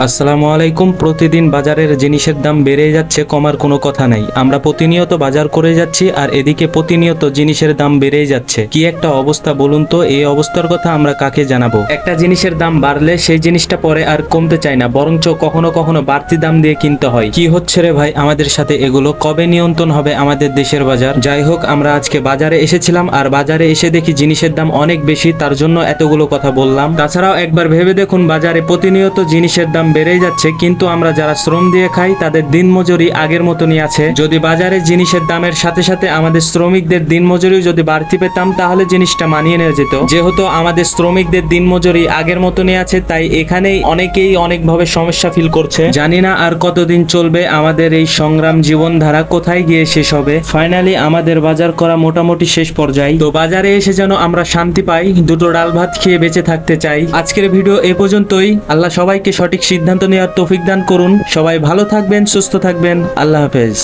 আসসালামু আলাইকুম। প্রতিদিন বাজারের জিনিসের দাম বেড়ে যাচ্ছে, কমার কোনো কথা নাই। আমরা প্রতিনিয়ত বাজার করে যাচ্ছি আর এদিকে প্রতিনিয়ত জিনিসের দাম বেড়েই যাচ্ছে। কি একটা অবস্থা বলুন তো, এই অবস্থার কথা আমরা কাকে জানাবো? একটা জিনিসের দাম বাড়লে সেই জিনিসটা পরে আর কমতে চায় না, বরঞ্চ কখনো কখনো বাড়তি দাম দিয়ে কিনতে হয়। কি হচ্ছে রে ভাই আমাদের সাথে এগুলো? কবে নিয়ন্ত্রণ হবে আমাদের দেশের বাজার? যাই হোক, আমরা আজকে বাজারে এসেছিলাম আর বাজারে এসে দেখি জিনিসের দাম অনেক বেশি, তার জন্য এতগুলো কথা বললাম। তাছাড়াও একবার ভেবে দেখুন, বাজারে প্রতিনিয়ত জিনিসের দাম বেড়েই যাচ্ছে, কিন্তু আমরা যারা শ্রম দিয়ে খাই তাদের দিনমজুরি আগের মতনই আছে। যদি বাজারে জিনিসের দামের সাথে সাথে আমাদের শ্রমিকদের দিনমজুরিও যদি বাড়তি পেতাম তাহলে জিনিসটা মানিয়ে নেওয়া যেত। যেহেতু আমাদের শ্রমিকদের দিনমজুরি আগের মতনই আছে, তাই এখানেই অনেকেই অনেকভাবে সমস্যা ফিল করছে। জানি না আর কতদিন চলবে আমাদের এই সংগ্রাম জীবনধারা, কোথায় গিয়ে শেষ হবে। ফাইনালি আমাদের বাজার করা মোটামুটি শেষ পর্যায়ে। তো বাজারে এসে যেন আমরা শান্তি পাই, দুটো ডাল ভাত খেয়ে বেঁচে থাকতে চাই। আজকের ভিডিও এ পর্যন্তই। আল্লাহ সবাইকে সঠিক সিদ্ধান্ত নেওয়ার তৌফিক দান করুন। সবাই ভালো থাকবেন, সুস্থ থাকবেন। আল্লাহ হাফেজ।